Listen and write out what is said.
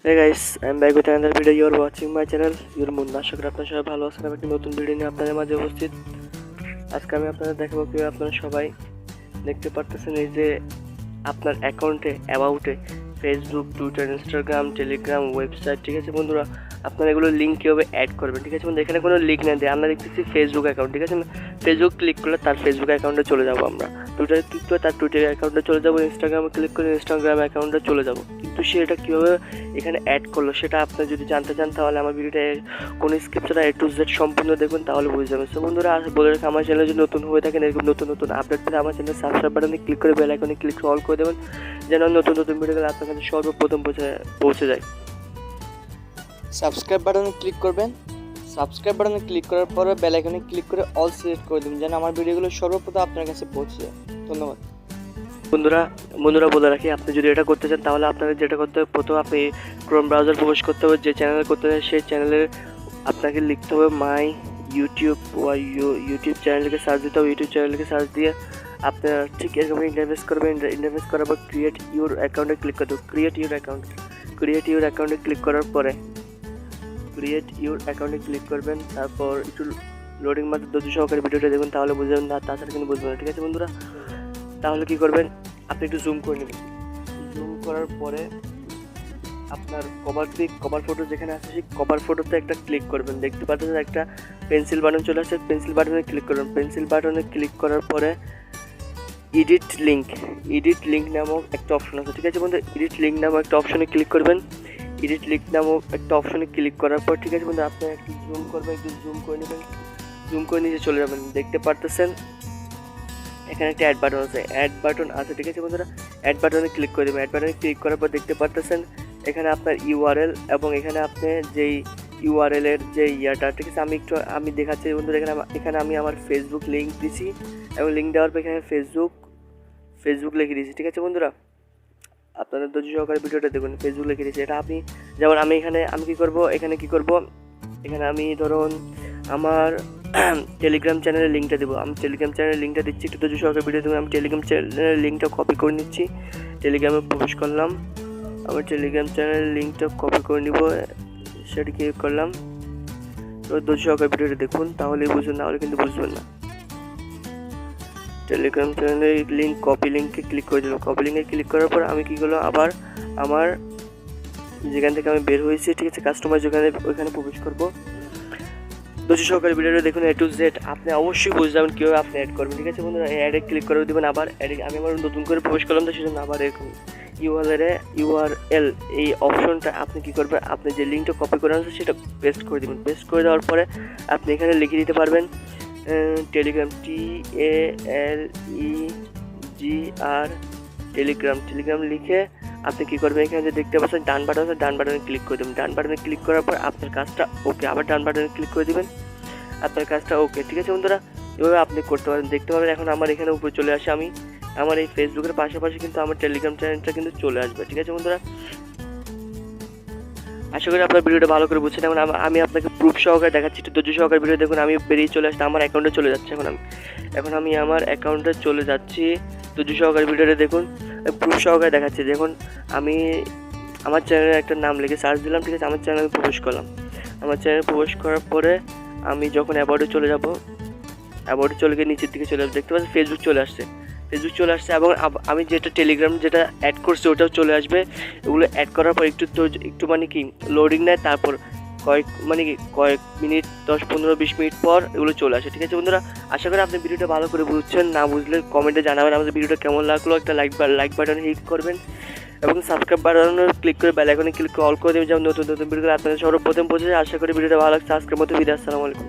Hey guys, I'm back with another video. You are watching my channel. Your Munna. আশা করি আপনারা সবাই ভালো আছেন। আমি একটা নতুন ভিডিও নিয়ে আপনাদের মাঝে উপস্থিত। আজকে আমি আপনাদের দেখাবো কিভাবে আপনারা সবাই দেখতে পারতেছেন এই যে আপনার অ্যাকাউন্টে অ্যাবাউটে Facebook, Twitter, Instagram, Telegram, website, ঠিক আছে বন্ধুরা, আপনারা এগুলো লিঙ্ক কীভাবে অ্যাড করবেন, ঠিক আছে বন্ধু। এখানে কোনো লিঙ্ক না দিয়ে আমরা দেখতেছি ফেসবুক অ্যাকাউন্ট, ঠিক আছে। ফেসবুক ক্লিক করলে তার ফেসবুক অ্যাকাউন্টে চলে যাবো আমরা, টুইটারে ক্লিক করে তার টুইটার অ্যাকাউন্টে চলে যাবো, ইনস্টাগ্রামে ক্লিক করে ইনস্টাগ্রাম অ্যাকাউন্টে চলে যাবো। কিন্তু সেটা কীভাবে এখানে অ্যাড করলো সেটা আপনি যদি জানতে চান তাহলে আমার ভিডিওটা কোনো স্কিপ ছাড়া A to Z সম্পূর্ণ দেখুন, তাহলে বুঝে যাবেন। সো বন্ধুরা, বলে রাখি আমার চ্যানেলে যদি নতুন হয়ে থাকেন এরকম নতুন নতুন আপডেট পেলে আমার চ্যানেল সাবস্ক্রাইব বাটনে ক্লিক করে বেল আইকনে ক্লিক করে অল করে দেবেন, যেন নতুন নতুন ভিডিওগুলো আপনার কাছে সর্বপ্রথম পৌঁছে যায়। সাবস্ক্রাইব বাটনে ক্লিক করবেন। সাবস্ক্রাইব বাটনে ক্লিক করার পরে বেল আইকনে ক্লিক করে অল সিলেক্ট করে দেবেন, যেন আমার ভিডিওগুলো সর্বপ্রথম আপনার কাছে পৌঁছে যায়। ধন্যবাদ। বন্ধুরা বলে রাখি, আপনি যদি এটা করতে চান তাহলে আপনাকে যেটা করতে হবে, প্রথমে আপনি ক্রোম ব্রাউজার প্রবেশ করতে হবে, যে চ্যানেলে করতে চান সেই চ্যানেলে আপনাকে লিখতে হবে মাই ইউটিউব বা ইউটিউব চ্যানেলকে সার্চ দিতে হবে। ইউটিউব চ্যানেলকে সার্চ দিয়ে আপনার ঠিক এরকম ইন্টারফেস করবেন। ইন্টারফেস করার পর ক্রিয়েট ইউর অ্যাকাউন্টে ক্লিক করতে হবে। ক্রিয়েট ইউর অ্যাকাউন্টে ক্লিক করার পরে ক্লিক করবেন। তারপর একটু লোডিং মাত্র ধৈর্য সহকারে ভিডিওটা দেখুন, তাহলে বুঝবেন না, তাছাড়া কিন্তু বুঝবেন না, ঠিক আছে বন্ধুরা। তাহলে কী করবেন, আপনি একটু জুম করে নেবেন। জুম করার পরে আপনার কভার ফটো যেখানে আছে সেই কভার ফটোতে একটা ক্লিক করবেন। দেখতে পাচ্ছেন একটা পেন্সিল বাটন চলে আসছে, পেন্সিল বাটনে ক্লিক করবেন। পেন্সিল বাটনে ক্লিক করার পরে এডিট লিঙ্ক নামক একটা অপশন আছে, ঠিক আছে বন্ধু। এডিট লিঙ্ক নামক একটা অপশনে ক্লিক করবেন। এডিট লিঙ্ক নামক একটা অপশনে ক্লিক করার পর, ঠিক আছে বন্ধু, আপনি একটু জুম করবেন, একটু জুম করে নেবেন। জুম করে নিচে চলে যাবেন। দেখতে পারতেছেন এখানে একটা অ্যাড বাটন আছে, ঠিক আছে বন্ধুরা। অ্যাড বাটনে ক্লিক করে দেবেন। অ্যাড বাটনে ক্লিক করার পর দেখতে পারতেছেন এখানে আপনার ইউআরএল এবং এখানে আপনি যেই ইউআরএল এর যে ইয়াটা, ঠিক আছে, আমি দেখাচ্ছি বন্ধুরা। এখানে আমি আমার ফেসবুক লিঙ্ক দিছি এবং লিঙ্ক দেওয়ার পর এখানে ফেসবুক লিখে দিয়েছি, ঠিক আছে বন্ধুরা। আপনাদের ধৈর্য সহকারে ভিডিওটা দেখুন। ফেসবুক লিখে দিয়েছি। এটা আপনি যেমন আমি কি করব, এখানে আমি ধরুন আমার টেলিগ্রাম চ্যানেলের লিঙ্কটা দেবো। আমি টেলিগ্রাম চ্যানেলের লিঙ্কটা দিচ্ছি, একটু ধৈর্য সহকারে ভিডিও দেখুন। আমি টেলিগ্রাম চ্যানেলের লিঙ্কটা কপি করে নিচ্ছি। টেলিগ্রামে প্রবেশ করলাম। আমার টেলিগ্রাম চ্যানেলের লিঙ্কটা কপি করে নিব, সেটা কি করলাম। তো ধৈর্য সহকারে ভিডিওটা দেখুন, তাহলেই বুঝবেন, না হলে কিন্তু বুঝবেন না। টেলিগ্রাম চ্যানেলের লিঙ্ক কপি লিঙ্কে ক্লিক করে দিলাম। কপি লিঙ্কে ক্লিক করার পর আমি কী করলাম, আবার আমার যেখান থেকে আমি বের হয়েছি, ঠিক আছে, কাস্টমাইজ ওইখানে প্রবেশ করবো। ধৈর্য সহকারে ভিডিওটা দেখুন A to Z। আপনি অবশ্যই বুঝে যাবেন কীভাবে আপনি অ্যাড করবেন, ঠিক আছে বন্ধুরা। অ্যাডে ক্লিক করে দেবেন। আবার আমি আবার নতুন করে প্রবেশ করলাম, তো সেজন্য আবার এরকম ইউআরএল এই অপশনটা আপনি কী করবেন, আপনি যে লিঙ্কটা কপি করে আনছেন সেটা পেস্ট করে দেবেন। পেস্ট করে দেওয়ার পরে আপনি এখানে লিখে দিতে পারবেন টেলিগ্রাম টেলিগ্রাম লিখে আপনি কী করবেন, এখানে যে দেখতে পাচ্ছেন ডান বাটন আছে, ডান বাটনে ক্লিক করে দেবেন। ডান বাটনে ক্লিক করার পর আপনার কাজটা ওকে, আবার ডান বাটনে ক্লিক করে দেবেন, আপনার কাজটা ওকে, ঠিক আছে বন্ধুরা। এভাবে আপনি করতে পারেন। দেখতে পাবেন এখন আমার এখানে উপরে চলে আসে, আমি আমার এই ফেসবুকের পাশাপাশি কিন্তু আমার টেলিগ্রাম চ্যানেলটা কিন্তু চলে আসবে, ঠিক আছে বন্ধুরা। আশা করি আপনার ভিডিওটা ভালো করে বুঝছেন। এখন আমি আপনাকে প্রুফ সহকারে দেখাচ্ছি, একটু ধৈর্য সহকারে ভিডিও দেখুন। আমি বেরিয়ে চলে আসছি, আমার অ্যাকাউন্টে চলে যাচ্ছে। এখন আমি আমার অ্যাকাউন্টে চলে যাচ্ছি। ধৈর্য সহকারে ভিডিওটা দেখুন, প্রুফ সহকারে দেখাচ্ছি। দেখুন আমি আমার চ্যানেলের একটা নাম লিখে সার্চ দিলাম, ঠিক আছে। আমার চ্যানেলে আমি প্রবেশ করলাম। আমার চ্যানেলে প্রবেশ করার পরে আমি যখন অ্যাবাউটে চলে যাব, অ্যাবাউটে চলে গিয়ে নিচের দিকে চলে যাবো, দেখতে পাচ্ছি ফেসবুক চলে আসছে এবং আমি যেটা টেলিগ্রাম যেটা অ্যাড করছি ওটাও চলে আসবে। এগুলো অ্যাড করার পর একটু মানে কি লোডিং নেয়, তারপর কয়েক মিনিট 10-15-20 মিনিট পর এগুলো চলে আসে, ঠিক আছে বন্ধুরা। আশা করি আপনি ভিডিওটা ভালো করে বুঝছেন। না বুঝলে কমেন্টে জানাবেন আমাদের ভিডিওটা কেমন লাগলো। একটা লাইক বাটন হিট করবেন এবং সাবস্ক্রাইব বাটনে ক্লিক করে বেল আইকনে ক্লিক করে অল করে দেবেন, যেমন নতুন ভিডিওগুলো আপনাদের সর্বপ্রথম পৌঁছে যায়। আশা করি ভিডিওটা ভালো লাগছে। আজকের মতো বিদায়, আসসালামু আলাইকুম।